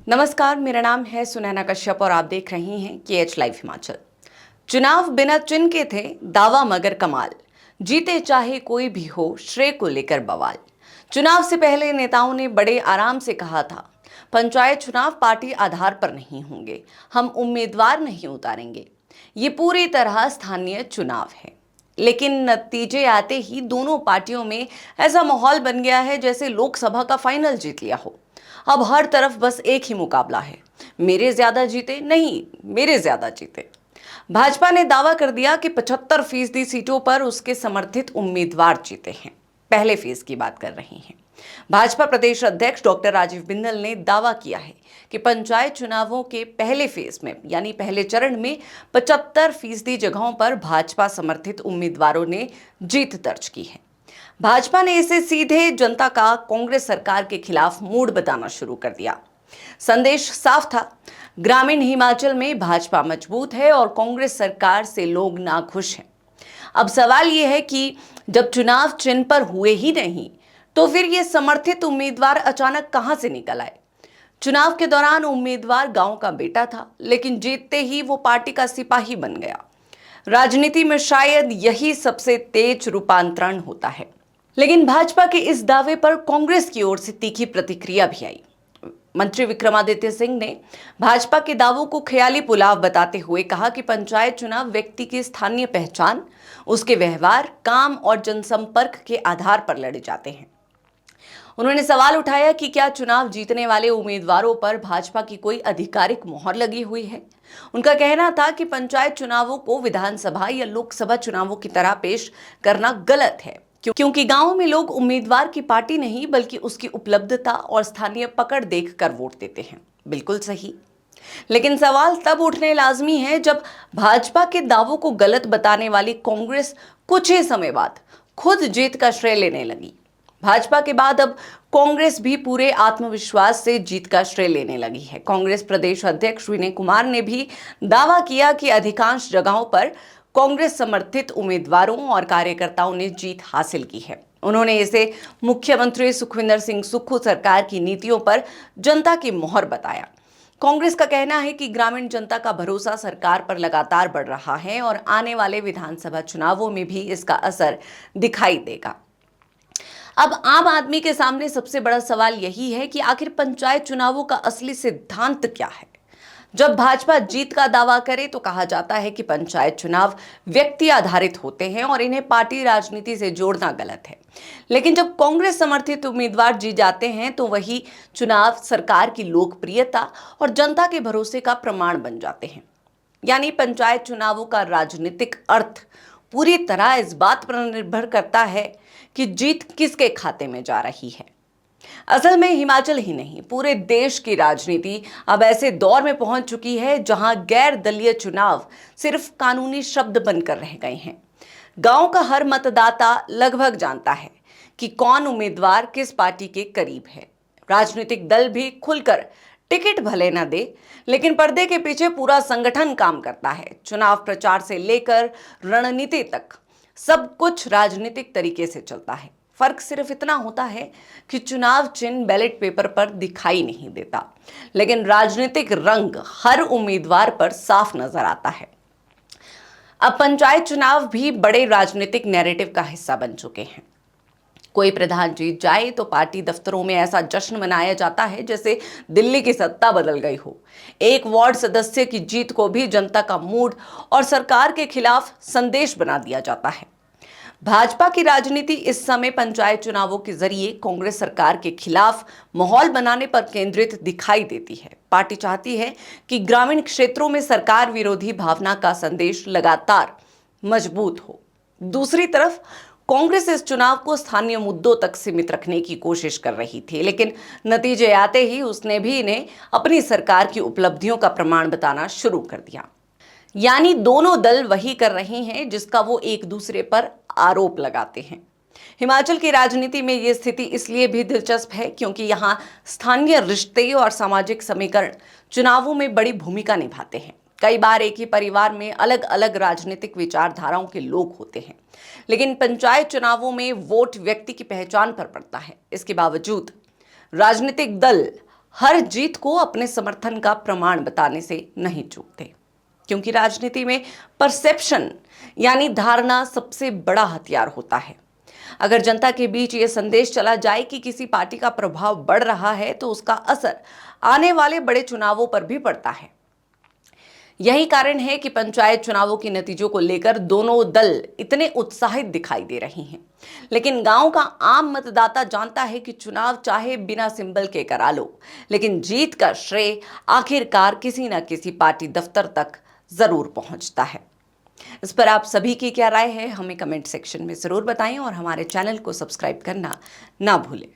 नमस्कार, मेरा नाम है सुनैना कश्यप और आप देख रही हैं KH लाइव हिमाचल। चुनाव बिना चिन्ह के थे, दावा मगर कमाल। जीते चाहे कोई भी हो, श्रेय को लेकर बवाल। चुनाव से पहले नेताओं ने बड़े आराम से कहा था, पंचायत चुनाव पार्टी आधार पर नहीं होंगे, हम उम्मीदवार नहीं उतारेंगे। ये पूरी तरह स्थानीय चुनाव है, लेकिन नतीजे आते ही दोनों पार्टियों में ऐसा माहौल बन गया है जैसे लोकसभा का फाइनल जीत लिया हो। अब हर तरफ बस एक ही मुकाबला है, मेरे ज्यादा जीते नहीं, मेरे ज्यादा जीते। भाजपा ने दावा कर दिया कि 75% सीटों पर उसके समर्थित उम्मीदवार जीते हैं। पहले फेज की बात कर रही हैं। भाजपा प्रदेश अध्यक्ष डॉक्टर राजीव बिंदल ने दावा किया है कि पंचायत चुनावों के पहले फेज में यानी पहले चरण में 75% जगहों पर भाजपा समर्थित उम्मीदवारों ने जीत दर्ज की है। भाजपा ने इसे सीधे जनता का कांग्रेस सरकार के खिलाफ मूड बताना शुरू कर दिया। संदेश साफ था, ग्रामीण हिमाचल में भाजपा मजबूत है और कांग्रेस सरकार से लोग नाखुश हैं। अब सवाल यह है कि जब चुनाव चिन्ह पर हुए ही नहीं, तो फिर ये समर्थित उम्मीदवार अचानक कहां से निकल आए। चुनाव के दौरान उम्मीदवार गांव का बेटा था, लेकिन जीतते ही वो पार्टी का सिपाही बन गया। राजनीति में शायद यही सबसे तेज रूपांतरण होता है। लेकिन भाजपा के इस दावे पर कांग्रेस की ओर से तीखी प्रतिक्रिया भी आई। मंत्री विक्रमादित्य सिंह ने भाजपा के दावों को ख्याली पुलाव बताते हुए कहा कि पंचायत चुनाव व्यक्ति की स्थानीय पहचान, उसके व्यवहार, काम और जनसंपर्क के आधार पर लड़े जाते हैं। उन्होंने सवाल उठाया कि क्या चुनाव जीतने वाले उम्मीदवारों पर भाजपा की कोई आधिकारिक मोहर लगी हुई है। उनका कहना था कि पंचायत चुनावों को विधानसभा या लोकसभा चुनावों की तरह पेश करना गलत है, क्योंकि गांव में लोग उम्मीदवार की पार्टी नहीं बल्कि उसकी उपलब्धता और स्थानीय पकड़ देखकर वोट देते हैं। बिल्कुल सही। लेकिन सवाल तब उठने लाजमी है जब भाजपा के दावों को गलत बताने वाली कांग्रेस कुछ ही समय बाद खुद जीत का श्रेय लेने लगी। भाजपा के बाद अब कांग्रेस भी पूरे आत्मविश्वास से जीत का श्रेय लेने लगी है। कांग्रेस प्रदेश अध्यक्ष विनय कुमार ने भी दावा किया कि अधिकांश जगहों पर कांग्रेस समर्थित उम्मीदवारों और कार्यकर्ताओं ने जीत हासिल की है। उन्होंने इसे मुख्यमंत्री सुखविंदर सिंह सुक्खू सरकार की नीतियों पर जनता की मोहर बताया। कांग्रेस का कहना है कि ग्रामीण जनता का भरोसा सरकार पर लगातार बढ़ रहा है और आने वाले विधानसभा चुनावों में भी इसका असर दिखाई देगा। अब आम आदमी के सामने सबसे बड़ा सवाल यही है कि आखिर पंचायत चुनावों का असली सिद्धांत क्या है। जब भाजपा जीत का दावा करे तो कहा जाता है कि पंचायत चुनाव व्यक्ति आधारित होते हैं और इन्हें पार्टी राजनीति से जोड़ना गलत है। लेकिन जब कांग्रेस समर्थित उम्मीदवार जीत जाते हैं तो वही चुनाव सरकार की लोकप्रियता और जनता के भरोसे का प्रमाण बन जाते हैं। यानी पंचायत चुनावों का राजनीतिक अर्थ पूरी तरह इस बात पर निर्भर करता है कि जीत किसके खाते में जा रही है। असल में हिमाचल ही नहीं, पूरे देश की राजनीति अब ऐसे दौर में पहुंच चुकी है जहां गैर दलीय चुनाव सिर्फ कानूनी शब्द बनकर रह गए हैं। गांव का हर मतदाता लगभग जानता है कि कौन उम्मीदवार किस पार्टी के करीब है। राजनीतिक दल भी खुलकर टिकट भले न दे, लेकिन पर्दे के पीछे पूरा संगठन काम करता है। चुनाव प्रचार से लेकर रणनीति तक सब कुछ राजनीतिक तरीके से चलता है। फर्क सिर्फ इतना होता है कि चुनाव चिन्ह बैलेट पेपर पर दिखाई नहीं देता, लेकिन राजनीतिक रंग हर उम्मीदवार पर साफ नजर आता है। अब पंचायत चुनाव भी बड़े राजनीतिक नैरेटिव का हिस्सा बन चुके हैं। कोई प्रधान जीत जाए तो पार्टी दफ्तरों में ऐसा जश्न मनाया जाता है जैसे दिल्ली की सत्ता बदल गई हो। एक वार्ड सदस्य की जीत को भी जनता का मूड और सरकार के खिलाफ संदेश बना दिया जाता है। भाजपा की राजनीति इस समय पंचायत चुनावों के जरिए कांग्रेस सरकार के खिलाफ माहौल बनाने पर केंद्रित दिखाई देती है। पार्टी चाहती है कि ग्रामीण क्षेत्रों में सरकार विरोधी भावना का संदेश लगातार मजबूत हो। दूसरी तरफ कांग्रेस इस चुनाव को स्थानीय मुद्दों तक सीमित रखने की कोशिश कर रही थी, लेकिन नतीजे आते ही उसने भी इन्हें अपनी सरकार की उपलब्धियों का प्रमाण बताना शुरू कर दिया। यानी दोनों दल वही कर रहे हैं जिसका वो एक दूसरे पर आरोप लगाते हैं। हिमाचल की राजनीति में ये स्थिति इसलिए भी दिलचस्प है क्योंकि यहाँ स्थानीय रिश्ते और सामाजिक समीकरण चुनावों में बड़ी भूमिका निभाते हैं। कई बार एक ही परिवार में अलग अलग राजनीतिक विचारधाराओं के लोग होते हैं, लेकिन पंचायत चुनावों में वोट व्यक्ति की पहचान पर पड़ता है। इसके बावजूद राजनीतिक दल हर जीत को अपने समर्थन का प्रमाण बताने से नहीं चूकते, क्योंकि राजनीति में परसेप्शन यानी धारणा सबसे बड़ा हथियार होता है। अगर जनता के बीच ये संदेश चला जाए कि किसी पार्टी का प्रभाव बढ़ रहा है, तो उसका असर आने वाले बड़े चुनावों पर भी पड़ता है। यही कारण है कि पंचायत चुनावों के नतीजों को लेकर दोनों दल इतने उत्साहित दिखाई दे रहे हैं। लेकिन गांव का आम मतदाता जानता है कि चुनाव चाहे बिना सिंबल के करा लो, लेकिन जीत का श्रेय आखिरकार किसी न किसी पार्टी दफ्तर तक जरूर पहुंचता है। इस पर आप सभी की क्या राय है, हमें कमेंट सेक्शन में जरूर बताएं और हमारे चैनल को सब्सक्राइब करना ना भूलें।